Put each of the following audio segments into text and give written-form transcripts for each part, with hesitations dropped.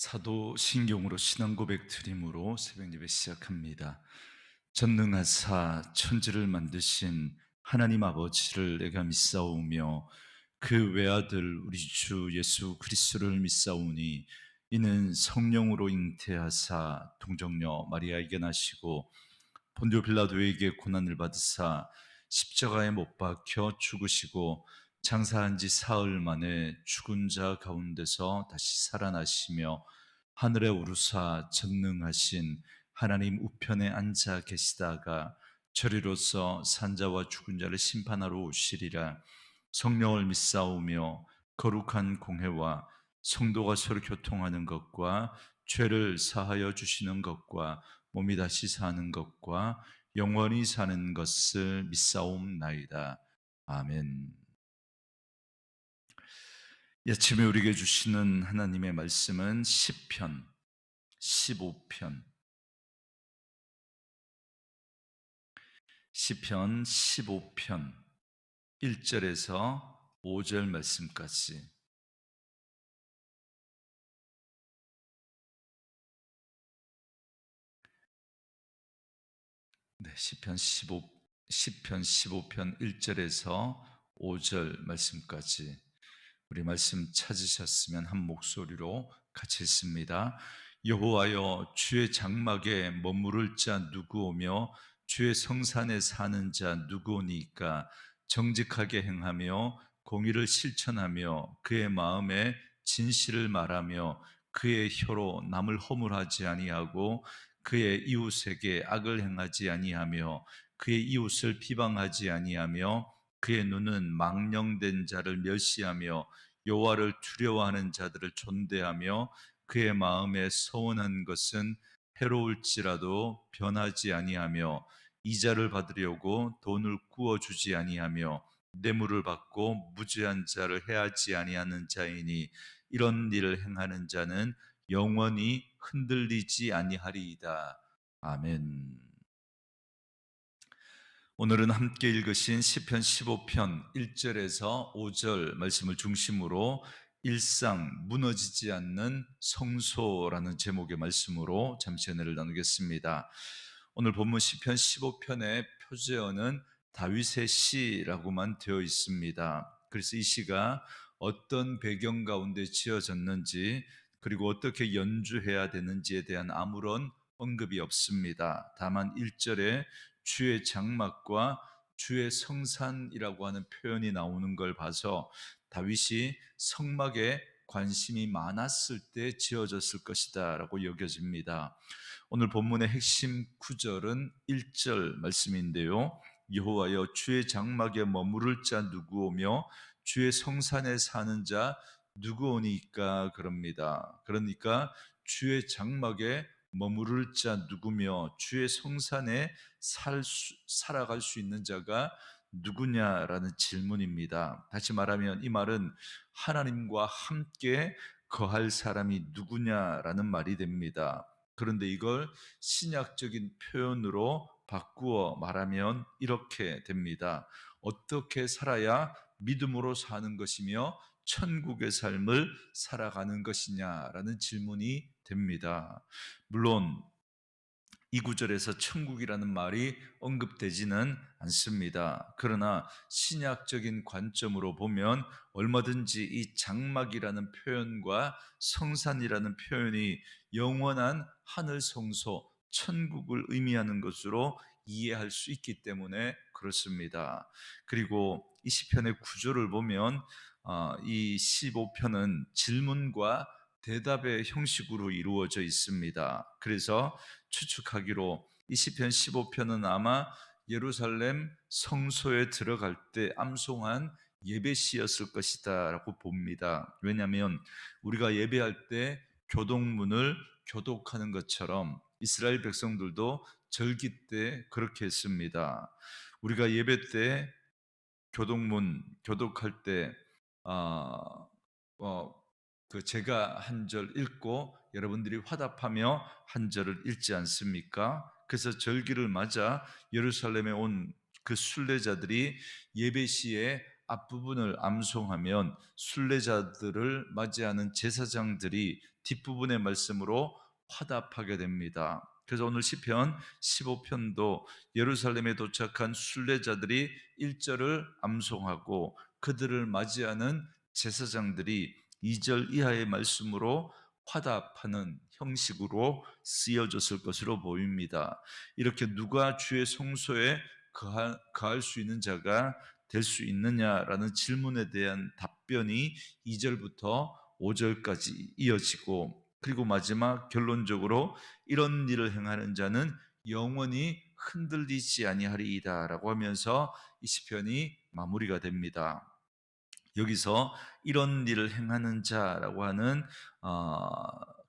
사도신경으로 신앙 고백 드림으로 새벽 예배 시작합니다. 전능하사 천지를 만드신 하나님 아버지를 내가 믿사오며 그 외아들 우리 주 예수 그리스도를 믿사오니 이는 성령으로 잉태하사 동정녀 마리아에게 나시고 본디오 빌라도에게 고난을 받으사 십자가에 못 박혀 죽으시고 장사한 지 사흘 만에 죽은 자 가운데서 다시 살아나시며 하늘에 오르사 전능하신 하나님 우편에 앉아 계시다가 저리로서 산자와 죽은 자를 심판하러 오시리라. 성령을 믿사오며 거룩한 공회와 성도가 서로 교통하는 것과 죄를 사하여 주시는 것과 몸이 다시 사는 것과 영원히 사는 것을 믿사옵나이다. 아멘. 이 아침에 우리에게 주시는 하나님의 말씀은 시편 15편 15편 1절에서 5절 말씀까지. 시편 15편 1절에서 5절 말씀까지. 우리 말씀 찾으셨으면 한 목소리로 같이 읽습니다. 여호와여, 주의 장막에 머무를 자 누구오며 주의 성산에 사는 자 누구오니까? 정직하게 행하며 공의를 실천하며 그의 마음에 진실을 말하며 그의 혀로 남을 허물하지 아니하고 그의 이웃에게 악을 행하지 아니하며 그의 이웃을 비방하지 아니하며 그의 눈은 망령된 자를 멸시하며 여호와를 두려워하는 자들을 존대하며 그의 마음에 서원한 것은 해로울지라도 변하지 아니하며 이자를 받으려고 돈을 구워주지 아니하며 뇌물을 받고 무죄한 자를 해하지 아니하는 자이니 이런 일을 행하는 자는 영원히 흔들리지 아니하리이다. 아멘. 오늘은 함께 읽으신 시편 15편 1절에서 5절 말씀을 중심으로 일상 무너지지 않는 성소라는 제목의 말씀으로 잠시 은혜를 나누겠습니다. 오늘 본문 시편 15편의 표제어는 다윗의 시라고만 되어 있습니다. 그래서 이 시가 어떤 배경 가운데 지어졌는지 그리고 어떻게 연주해야 되는지에 대한 아무런 언급이 없습니다. 다만 1절에 주의 장막과 주의 성산이라고 하는 표현이 나오는 걸 봐서 다윗이 성막에 관심이 많았을 때 지어졌을 것이다 라고 여겨집니다. 오늘 본문의 핵심 구절은 1절 말씀인데요. 여호와여, 주의 장막에 머무를 자 누구오며 주의 성산에 사는 자 누구오니까? 그럽니다. 그러니까 주의 장막에 머무를 자 누구며 주의 성산에 살아갈 수 있는 자가 누구냐라는 질문입니다. 다시 말하면 이 말은 하나님과 함께 거할 사람이 누구냐라는 말이 됩니다. 그런데 이걸 신약적인 표현으로 바꾸어 말하면 이렇게 됩니다. 어떻게 살아야 믿음으로 사는 것이며 천국의 삶을 살아가는 것이냐라는 질문이 됩니다. 물론 이 구절에서 천국이라는 말이 언급되지는 않습니다. 그러나 신약적인 관점으로 보면 얼마든지 이 장막이라는 표현과 성산이라는 표현이 영원한 하늘 성소, 천국을 의미하는 것으로 이해할 수 있기 때문에 그렇습니다. 그리고 이 시편의 구조를 보면 이 15편은 질문과 대답의 형식으로 이루어져 있습니다. 그래서 추측하기로 이 시편 15편은 아마 예루살렘 성소에 들어갈 때 암송한 예배시였을 것이다 라고 봅니다. 왜냐하면 우리가 예배할 때 교동문을 교독하는 것처럼 이스라엘 백성들도 절기 때 그렇게 했습니다. 우리가 예배 때 교동문 교독할 때 제가 한 절 읽고 여러분들이 화답하며 한 절을 읽지 않습니까? 그래서 절기를 맞아 예루살렘에 온 그 순례자들이 예배 시에 앞부분을 암송하면 순례자들을 맞이하는 제사장들이 뒷부분의 말씀으로 화답하게 됩니다. 그래서 오늘 시편 15편도 예루살렘에 도착한 순례자들이 1절을 암송하고 그들을 맞이하는 제사장들이 2절 이하의 말씀으로 화답하는 형식으로 쓰여졌을 것으로 보입니다. 이렇게 누가 주의 성소에 거할 수 있는 자가 될 수 있느냐라는 질문에 대한 답변이 2절부터 5절까지 이어지고, 그리고 마지막 결론적으로 이런 일을 행하는 자는 영원히 흔들리지 아니하리이다라고 하면서 이 시편이 마무리가 됩니다. 여기서 이런 일을 행하는 자라고 하는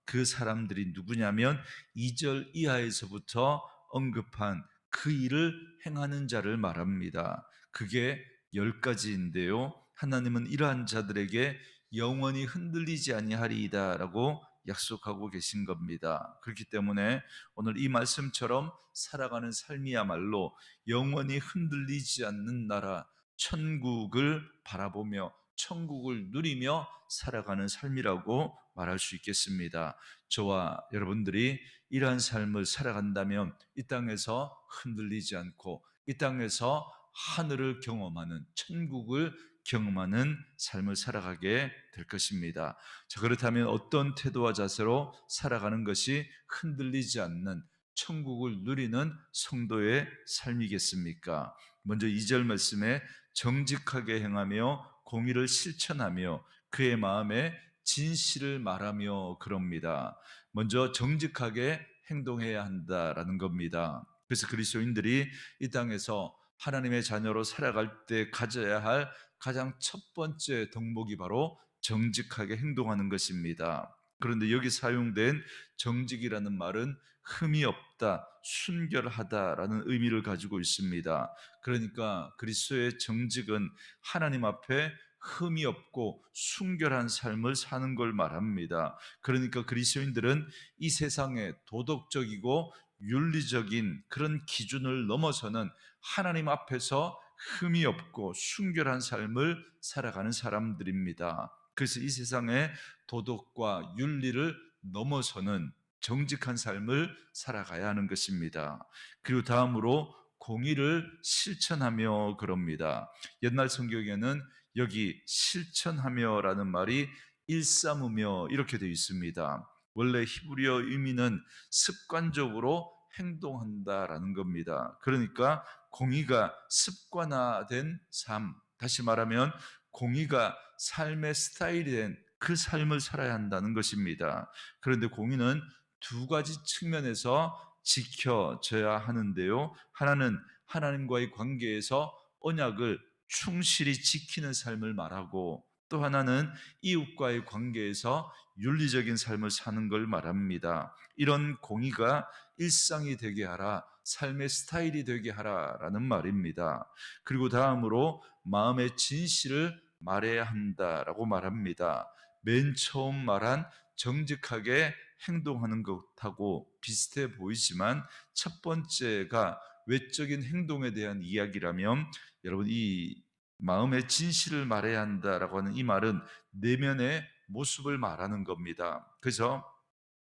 그 사람들이 누구냐면 2절 이하에서부터 언급한 그 일을 행하는 자를 말합니다. 그게 10가지인데요. 하나님은 이러한 자들에게 영원히 흔들리지 아니하리이다 라고 약속하고 계신 겁니다. 그렇기 때문에 오늘 이 말씀처럼 살아가는 삶이야말로 영원히 흔들리지 않는 나라, 천국을 바라보며 천국을 누리며 살아가는 삶이라고 말할 수 있겠습니다. 저와 여러분들이 이러한 삶을 살아간다면 이 땅에서 흔들리지 않고 이 땅에서 하늘을 경험하는, 천국을 경험하는 삶을 살아가게 될 것입니다. 자, 그렇다면 어떤 태도와 자세로 살아가는 것이 흔들리지 않는 천국을 누리는 성도의 삶이겠습니까? 먼저 2절 말씀에 정직하게 행하며 공의를 실천하며 그의 마음에 진실을 말하며 그럽니다. 먼저 정직하게 행동해야 한다라는 겁니다. 그래서 그리스도인들이 이 땅에서 하나님의 자녀로 살아갈 때 가져야 할 가장 첫 번째 덕목이 바로 정직하게 행동하는 것입니다. 그런데 여기 사용된 정직이라는 말은 흠이 없다, 순결하다라는 의미를 가지고 있습니다. 그러니까 그리스도의 정직은 하나님 앞에 흠이 없고 순결한 삶을 사는 걸 말합니다. 그러니까 그리스도인들은 이 세상의 도덕적이고 윤리적인 그런 기준을 넘어서는 하나님 앞에서 흠이 없고 순결한 삶을 살아가는 사람들입니다. 그래서 이 세상의 도덕과 윤리를 넘어서는 정직한 삶을 살아가야 하는 것입니다. 그리고 다음으로 공의를 실천하며 그럽니다. 옛날 성경에는 여기 실천하며라는 말이 일삼으며 이렇게 되어 있습니다. 원래 히브리어 의미는 습관적으로 행동한다라는 겁니다. 그러니까 공의가 습관화된 삶, 다시 말하면 공의가 삶의 스타일이 된 그 삶을 살아야 한다는 것입니다. 그런데 공의는 두 가지 측면에서 지켜져야 하는데요. 하나는 하나님과의 관계에서 언약을 충실히 지키는 삶을 말하고, 또 하나는 이웃과의 관계에서 윤리적인 삶을 사는 걸 말합니다. 이런 공의가 일상이 되게 하라, 삶의 스타일이 되게 하라라는 말입니다. 그리고 다음으로 마음의 진실을 말해야 한다라고 말합니다. 맨 처음 말한 정직하게 행동하는 것하고 비슷해 보이지만 첫 번째가 외적인 행동에 대한 이야기라면, 여러분 이 마음의 진실을 말해야 한다라고 하는 이 말은 내면의 모습을 말하는 겁니다. 그래서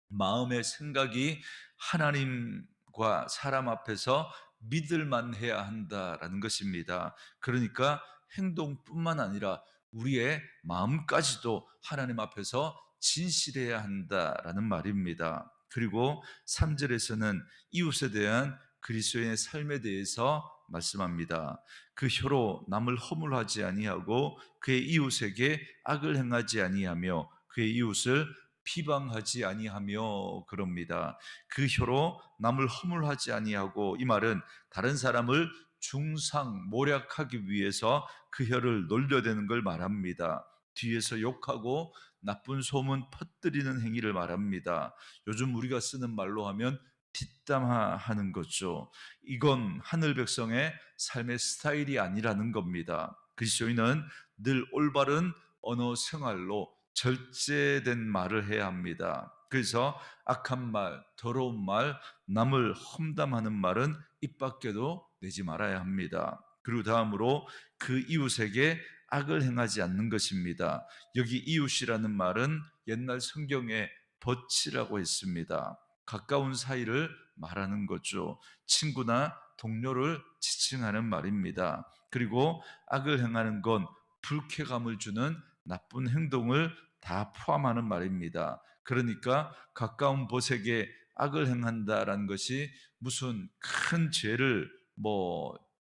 마음의 생각이 하나님과 사람 앞에서 믿을만 해야 한다라는 것입니다. 그러니까 행동뿐만 아니라 우리의 마음까지도 하나님 앞에서 진실해야 한다라는 말입니다. 그리고 3절에서는 이웃에 대한 그리스도인의 삶에 대해서 말씀합니다. 그 혀로 남을 허물하지 아니하고 그의 이웃에게 악을 행하지 아니하며 그의 이웃을 비방하지 아니하며 그럽니다. 그 혀로 남을 허물하지 아니하고, 이 말은 다른 사람을 중상모략하기 위해서 그 혀를 놀려대는 걸 말합니다. 뒤에서 욕하고 나쁜 소문 퍼뜨리는 행위를 말합니다. 요즘 우리가 쓰는 말로 하면 뒷담화하는 거죠. 이건 하늘 백성의 삶의 스타일이 아니라는 겁니다. 그리스도인은 늘 올바른 언어 생활로 절제된 말을 해야 합니다. 그래서 악한 말, 더러운 말, 남을 험담하는 말은 입 밖에도 내지 말아야 합니다. 그리고 다음으로 그 이웃에게 악을 행하지 않는 것입니다. 여기 이웃이라는 말은 옛날 성경에 벗이라고 했습니다. 가까운 사이를 말하는 거죠. 친구나 동료를 지칭하는 말입니다. 그리고 악을 행하는 건 불쾌감을 주는 나쁜 행동을 다 포함하는 말입니다. 그러니까 가까운 벗에게 악을 행한다라는 것이 무슨 큰 죄를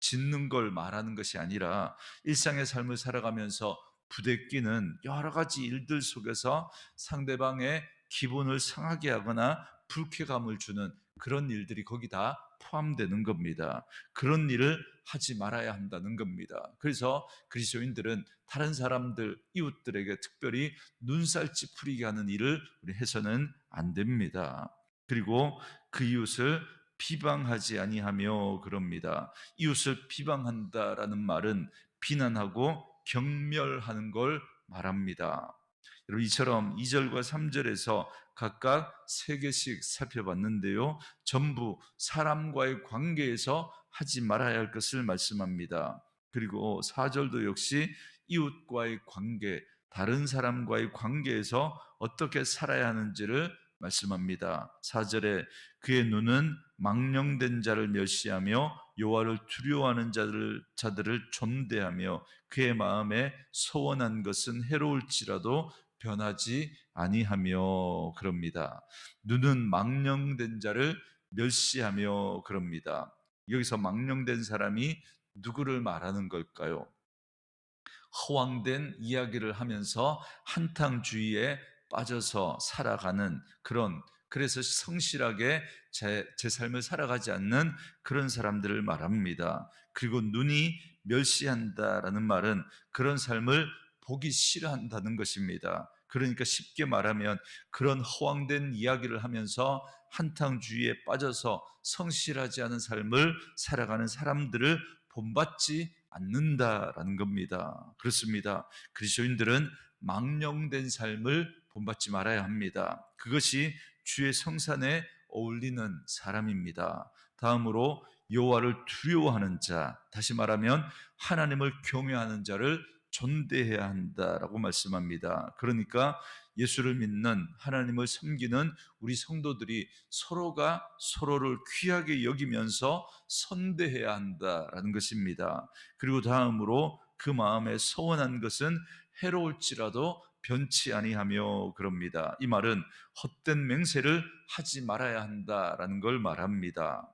짓는 걸 말하는 것이 아니라 일상의 삶을 살아가면서 부대끼는 여러 가지 일들 속에서 상대방의 기분을 상하게 하거나 불쾌감을 주는 그런 일들이 거기 다 포함되는 겁니다. 그런 일을 하지 말아야 한다는 겁니다. 그래서 그리스도인들은 다른 사람들, 이웃들에게 특별히 눈살 찌푸리게 하는 일을 우리 해서는 안 됩니다. 그리고 그 이웃을 비방하지 아니하며 그럽니다. 이웃을 비방한다라는 말은 비난하고 경멸하는 걸 말합니다. 여러분, 이처럼 2절과 3절에서 각각 3개씩 살펴봤는데요, 전부 사람과의 관계에서 하지 말아야 할 것을 말씀합니다. 그리고 4절도 역시 이웃과의 관계, 다른 사람과의 관계에서 어떻게 살아야 하는지를 말씀합니다. 4절에 그의 눈은 망령된 자를 멸시하며 여호와를 두려워하는 자들을 존대하며 그의 마음에 소원한 것은 해로울지라도 변하지 아니하며 그럽니다. 눈은 망령된 자를 멸시하며 그럽니다. 여기서 망령된 사람이 누구를 말하는 걸까요? 허황된 이야기를 하면서 한탕주의에 빠져서 살아가는 그래서 성실하게 제 삶을 살아가지 않는 그런 사람들을 말합니다. 그리고 눈이 멸시한다라는 말은 그런 삶을 보기 싫어한다는 것입니다. 그러니까 쉽게 말하면 그런 허황된 이야기를 하면서 한탕주의에 빠져서 성실하지 않은 삶을 살아가는 사람들을 본받지 않는다라는 겁니다. 그렇습니다. 그리스도인들은 망령된 삶을 본받지 말아야 합니다. 그것이 주의 성산에 어울리는 사람입니다. 다음으로 여호와를 두려워하는 자, 다시 말하면 하나님을 경외하는 자를 존대해야 한다라고 말씀합니다. 그러니까 예수를 믿는, 하나님을 섬기는 우리 성도들이 서로가 서로를 귀하게 여기면서 선대해야 한다라는 것입니다. 그리고 다음으로 그 마음에 소원한 것은 해로울지라도 변치 아니하며 그럽니다. 이 말은 헛된 맹세를 하지 말아야 한다라는 걸 말합니다.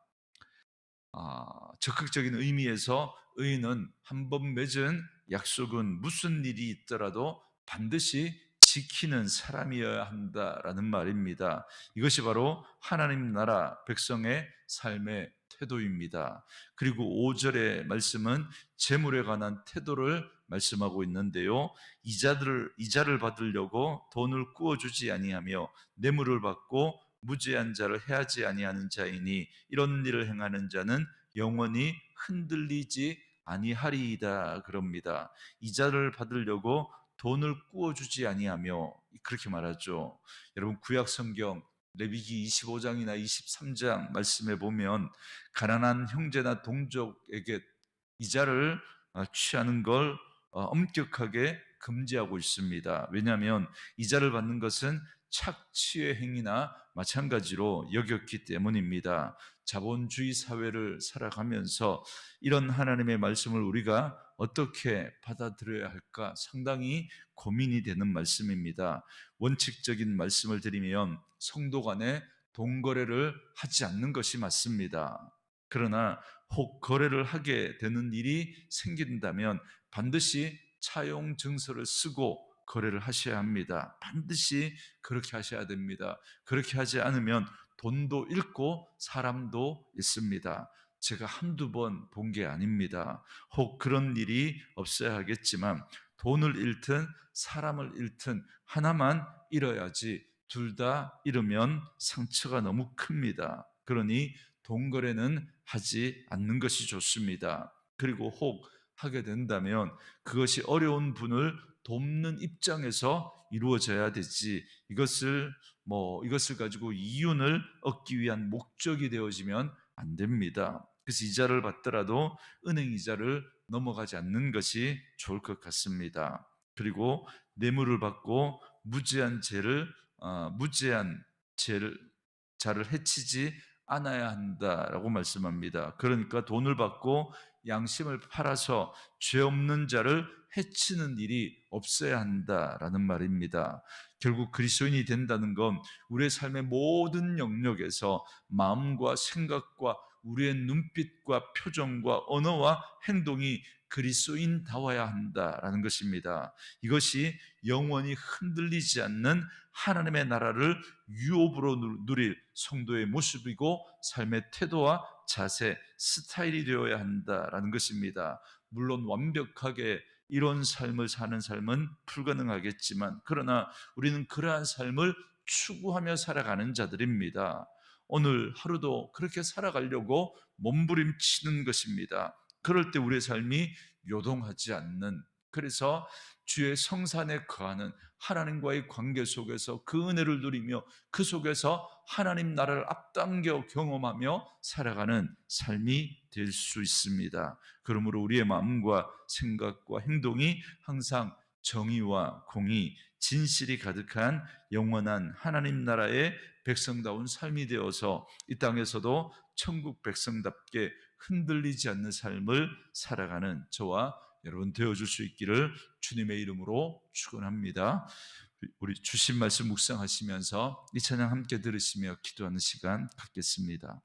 적극적인 의미에서 의인은 한 번 맺은 약속은 무슨 일이 있더라도 반드시 지키는 사람이어야 한다라는 말입니다. 이것이 바로 하나님 나라 백성의 삶의 태도입니다. 그리고 5절의 말씀은 재물에 관한 태도를 말씀하고 있는데요, 이자를 받으려고 돈을 꾸어주지 아니하며 뇌물을 받고 무죄한 자를 해하지 아니하는 자이니 이런 일을 행하는 자는 영원히 흔들리지 아니하리이다 그럽니다. 이자를 받으려고 돈을 꾸어주지 아니하며 그렇게 말하죠. 여러분, 구약 성경 레위기 25장이나 23장 말씀에 보면 가난한 형제나 동족에게 이자를 취하는 걸 엄격하게 금지하고 있습니다. 왜냐하면 이자를 받는 것은 착취의 행위나 마찬가지로 여겼기 때문입니다. 자본주의 사회를 살아가면서 이런 하나님의 말씀을 우리가 어떻게 받아들여야 할까 상당히 고민이 되는 말씀입니다. 원칙적인 말씀을 드리면 성도 간에 돈거래를 하지 않는 것이 맞습니다. 그러나 혹 거래를 하게 되는 일이 생긴다면 반드시 차용 증서를 쓰고 거래를 하셔야 합니다. 반드시 그렇게 하셔야 됩니다. 그렇게 하지 않으면 돈도 잃고 사람도 잃습니다. 제가 한두 번 본 게 아닙니다. 혹 그런 일이 없어야 하겠지만 돈을 잃든 사람을 잃든 하나만 잃어야지 둘 다 잃으면 상처가 너무 큽니다. 그러니 돈 거래는 하지 않는 것이 좋습니다. 그리고 혹 하게 된다면 그것이 어려운 분을 돕는 입장에서 이루어져야 되지, 이것을 가지고 이윤을 얻기 위한 목적이 되어지면 안 됩니다. 그래서 이자를 받더라도 은행 이자를 넘어가지 않는 것이 좋을 것 같습니다. 그리고 뇌물을 받고 무죄한 죄를 자를 해치지 않아야 한다라고 말씀합니다. 그러니까 돈을 받고 양심을 팔아서 죄 없는 자를 해치는 일이 없어야 한다라는 말입니다. 결국 그리스도인이 된다는 건 우리의 삶의 모든 영역에서 마음과 생각과 우리의 눈빛과 표정과 언어와 행동이 그리스도인다워야 한다라는 것입니다. 이것이 영원히 흔들리지 않는 하나님의 나라를 유업으로 누릴 성도의 모습이고 삶의 태도와 자세, 스타일이 되어야 한다라는 것입니다. 물론 완벽하게 이런 삶을 사는 삶은 불가능하겠지만, 그러나 우리는 그러한 삶을 추구하며 살아가는 자들입니다. 오늘 하루도 그렇게 살아가려고 몸부림치는 것입니다. 그럴 때 우리의 삶이 요동하지 않는, 그래서 주의 성산에 거하는 하나님과의 관계 속에서 그 은혜를 누리며 그 속에서 하나님 나라를 앞당겨 경험하며 살아가는 삶이 될 수 있습니다. 그러므로 우리의 마음과 생각과 행동이 항상 정의와 공의, 진실이 가득한 영원한 하나님 나라의 백성다운 삶이 되어서 이 땅에서도 천국 백성답게 흔들리지 않는 삶을 살아가는 저와 여러분 되어줄 수 있기를 주님의 이름으로 축원합니다. 우리 주신 말씀 묵상하시면서 이 찬양 함께 들으시며 기도하는 시간 갖겠습니다.